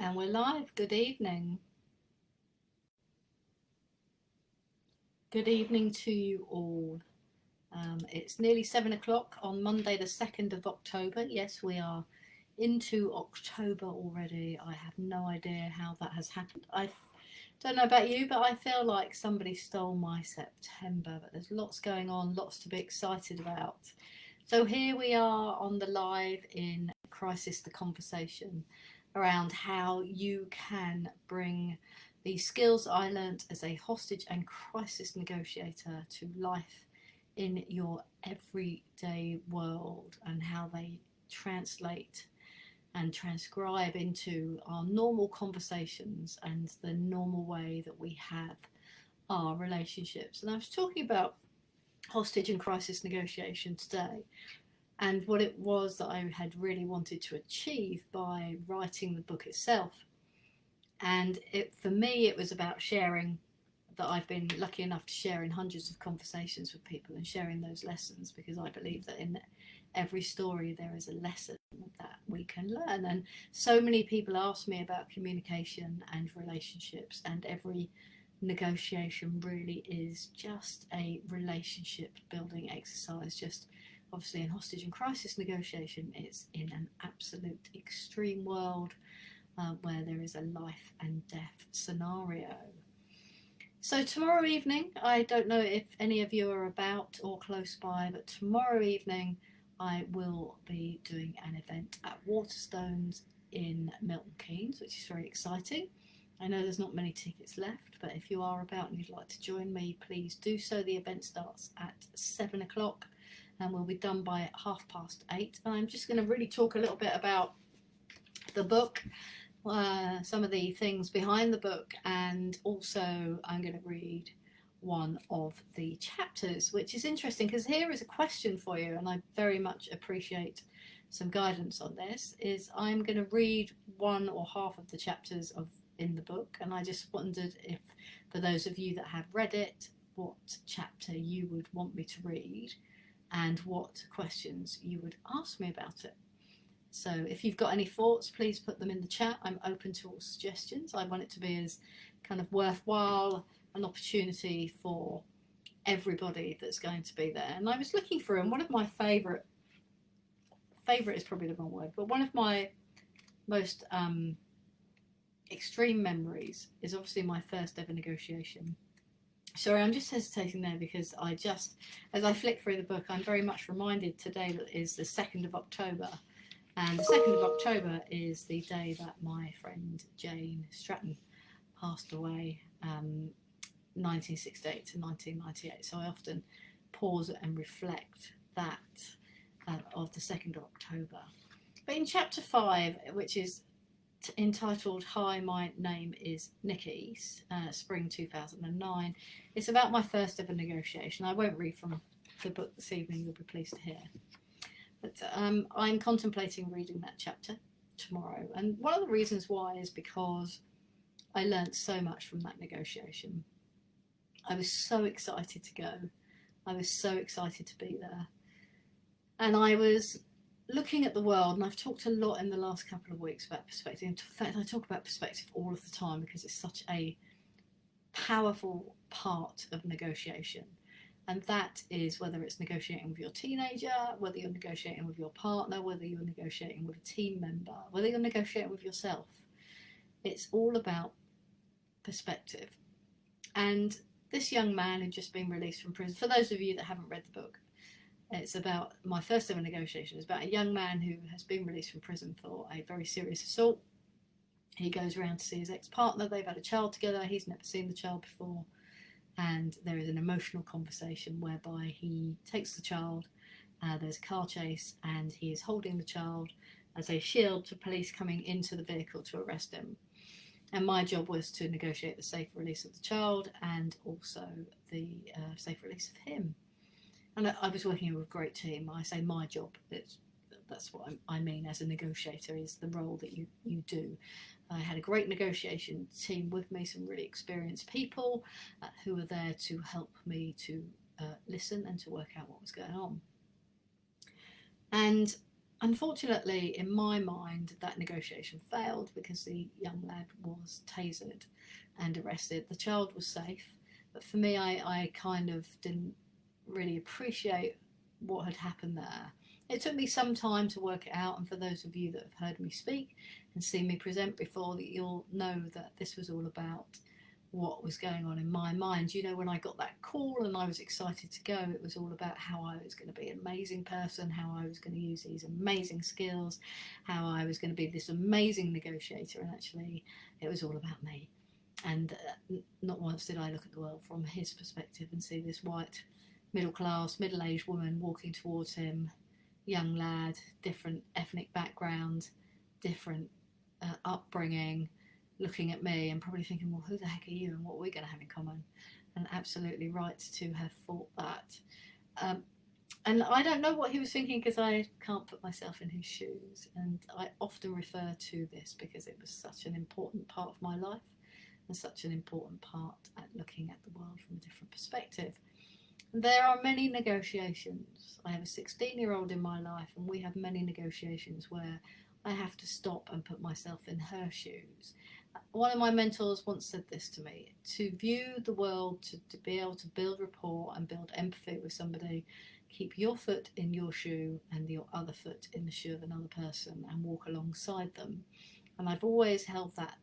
And we're live. Good evening. Good evening to you all. It's nearly 7 o'clock on Monday, the 2nd of October. Yes, we are into October already. I have no idea how that has happened. I don't know about you, but I feel like somebody stole my September. But there's lots going on, lots to be excited about. So here we are on the live in Crisis the Conversation around how you can bring the skills I learnt as a hostage and crisis negotiator to life in your everyday world, and how they translate and transcribe into our normal conversations and the normal way that we have our relationships. And I was talking about hostage and crisis negotiation today, and what it was that I had really wanted to achieve by writing the book itself. And for me, it was about sharing, that I've been lucky enough to share in hundreds of conversations with people and sharing those lessons, because I believe that in every story there is a lesson that we can learn. And so many people ask me about communication and relationships, and every negotiation really is just a relationship building exercise. Just obviously in hostage and crisis negotiation, it's in an absolute extreme world where there is a life and death scenario. So tomorrow evening, I don't know if any of you are about or close by, but tomorrow evening I will be doing an event at Waterstones in Milton Keynes, which is very exciting. I know there's not many tickets left, but if you are about and you'd like to join me, please do so. The event starts at 7 o'clock and will be done by 8:30. I'm just going to really talk a little bit about the book, some of the things behind the book, and also I'm going to read one of the chapters, which is interesting because here is a question for you, and I very much appreciate some guidance on this. Is I'm going to read one or half of the chapters in the book, and I just wondered if, for those of you that have read it, what chapter you would want me to read and what questions you would ask me about it. So if you've got any thoughts, please put them in the chat. I'm open to all suggestions. I want it to be as kind of worthwhile an opportunity for everybody that's going to be there. And I was looking through, and one of my favourite is probably the wrong word, but one of my most extreme memories is obviously my first ever negotiation. Sorry, I'm just hesitating there because as I flick through the book, I'm very much reminded today that is the 2nd of October. And the 2nd of October is the day that my friend Jane Stratton passed away, 1968 to 1998. So I often pause and reflect that of the 2nd of October. But in chapter 5, which is entitled Hi, My Name is Nikki, spring 2009, it's about my first ever negotiation. I won't read from the book this evening, you'll be pleased to hear. But I'm contemplating reading that chapter tomorrow. And one of the reasons why is because I learnt so much from that negotiation. I was so excited to go. I was so excited to be there. And I was looking at the world, and I've talked a lot in the last couple of weeks about perspective. In fact, I talk about perspective all of the time because it's such a powerful part of negotiation. And that is whether it's negotiating with your teenager, whether you're negotiating with your partner, whether you're negotiating with a team member, whether you're negotiating with yourself. It's all about perspective. And this young man had just been released from prison. For those of you that haven't read the book, it's about my first ever negotiation. It's about a young man who has been released from prison for a very serious assault. He goes around to see his ex-partner. They've had a child together. He's never seen the child before. And there is an emotional conversation whereby he takes the child, there's a car chase, and he is holding the child as a shield to police coming into the vehicle to arrest him. And my job was to negotiate the safe release of the child and also the safe release of him. And I was working with a great team. I say my job, that's what I mean as a negotiator, is the role that you do. I had a great negotiation team with me, some really experienced people who were there to help me to listen and to work out what was going on. And Unfortunately, in my mind, that negotiation failed because the young lad was tasered and arrested. The child was safe, but for me, I kind of didn't really appreciate what had happened there. It took me some time to work it out, and for those of you that have heard me speak and seen me present before, that you'll know that this was all about what was going on in my mind. You know, when I got that call and I was excited to go, it was all about how I was going to be an amazing person, how I was going to use these amazing skills, how I was going to be this amazing negotiator, and actually it was all about me. And not once did I look at the world from his perspective and see this white, middle class, middle aged woman walking towards him, young lad, different ethnic background, different upbringing, looking at me and probably thinking, well, who the heck are you and what are we going to have in common? And absolutely right to have thought that. And I don't know what he was thinking because I can't put myself in his shoes. And I often refer to this because it was such an important part of my life and such an important part at looking at the world from a different perspective. There are many negotiations. I have a 16-year-old in my life, and we have many negotiations where I have to stop and put myself in her shoes. One of my mentors once said this to me: to view the world, to be able to build rapport and build empathy with somebody, keep your foot in your shoe and your other foot in the shoe of another person and walk alongside them. And I've always held that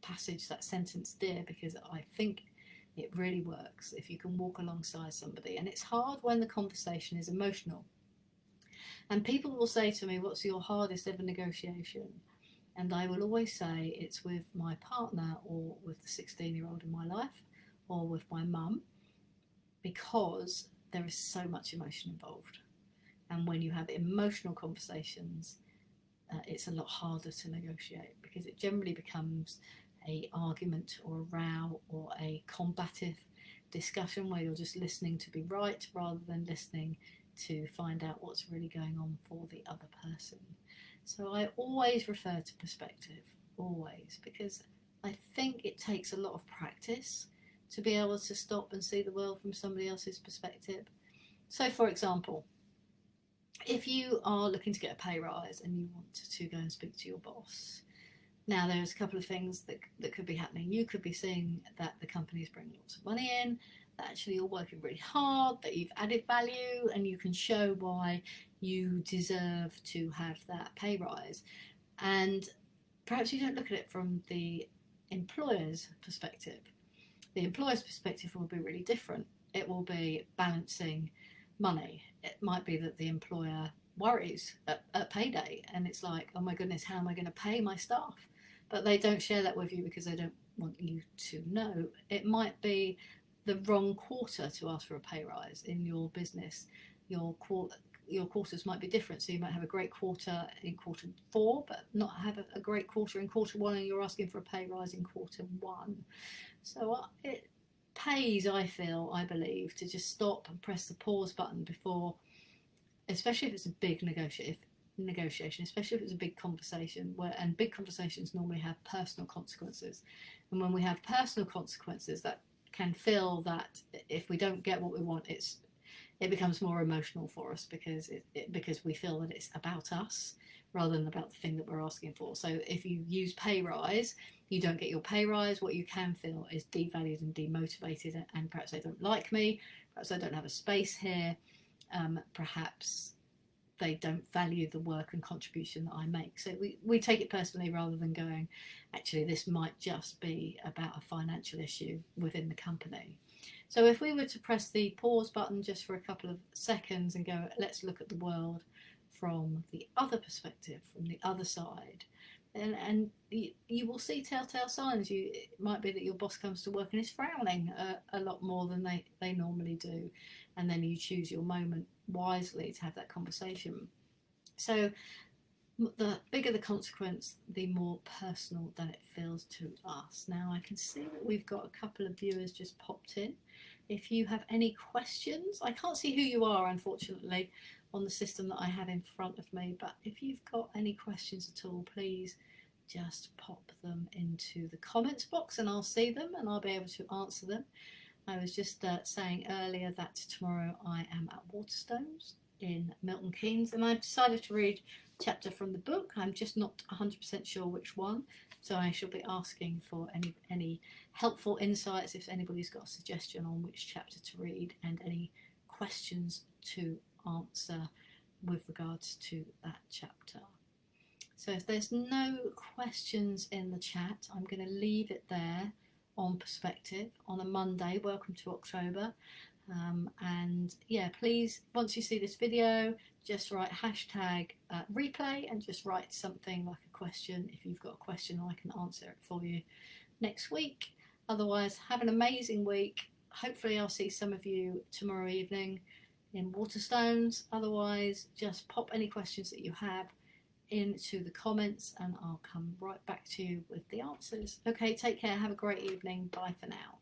passage, that sentence dear, because I think it really works if you can walk alongside somebody. And it's hard when the conversation is emotional. And people will say to me, what's your hardest ever negotiation? And I will always say it's with my partner or with the 16-year-old in my life or with my mum, because there is so much emotion involved. And when you have emotional conversations, it's a lot harder to negotiate because it generally becomes a argument or a row or a combative discussion where you're just listening to be right rather than listening to find out what's really going on for the other person. So I always refer to perspective, always, because I think it takes a lot of practice to be able to stop and see the world from somebody else's perspective. So for example, if you are looking to get a pay rise and you want to go and speak to your boss, now there's a couple of things that could be happening. You could be seeing that the company's bringing lots of money in, that actually you're working really hard, that you've added value, and you can show why you deserve to have that pay rise. And perhaps you don't look at it from the employer's perspective. The employer's perspective will be really different. It will be balancing money. It might be that the employer worries at payday and it's like, oh my goodness, how am I going to pay my staff? But they don't share that with you because they don't want you to know. It might be the wrong quarter to ask for a pay rise in your business. Your quarters might be different, so you might have a great quarter in quarter 4 but not have a great quarter in quarter 1, and you're asking for a pay rise in quarter 1. So it pays, I believe, to just stop and press the pause button before, especially if it's a big negotiation, especially if it's a big conversation, and big conversations normally have personal consequences. And when we have personal consequences, that can feel that if we don't get what we want, it becomes more emotional for us because because we feel that it's about us rather than about the thing that we're asking for. So if you use pay rise, you don't get your pay rise, what you can feel is devalued and demotivated, and perhaps they don't like me, perhaps I don't have a space here, perhaps they don't value the work and contribution that I make. So we take it personally rather than going, actually, this might just be about a financial issue within the company. So if we were to press the pause button just for a couple of seconds and go, let's look at the world from the other perspective, from the other side, and you will see telltale signs. It might be that your boss comes to work and is frowning a lot more than they normally do, and then you choose your moment wisely to have that conversation. So the bigger the consequence, the more personal that it feels to us. Now I can see that we've got a couple of viewers just popped in. If you have any questions, I can't see who you are, unfortunately, on the system that I have in front of me, but if you've got any questions at all, please just pop them into the comments box and I'll see them and I'll be able to answer them. I was just saying earlier that tomorrow I am at Waterstones in Milton Keynes, and I've decided to read a chapter from the book. I'm just not 100% sure which one, so I shall be asking for any helpful insights if anybody's got a suggestion on which chapter to read and any questions to answer with regards to that chapter. So if there's no questions in the chat, I'm going to leave it there on Perspective on a Monday. Welcome to October. And yeah, please, once you see this video, just write hashtag replay and just write something like a question. If you've got a question, I can answer it for you next week. Otherwise, have an amazing week. Hopefully I'll see some of you tomorrow evening in Waterstones. Otherwise, just pop any questions that you have into the comments and I'll come right back to you with the answers. Okay, take care, have a great evening, bye for now.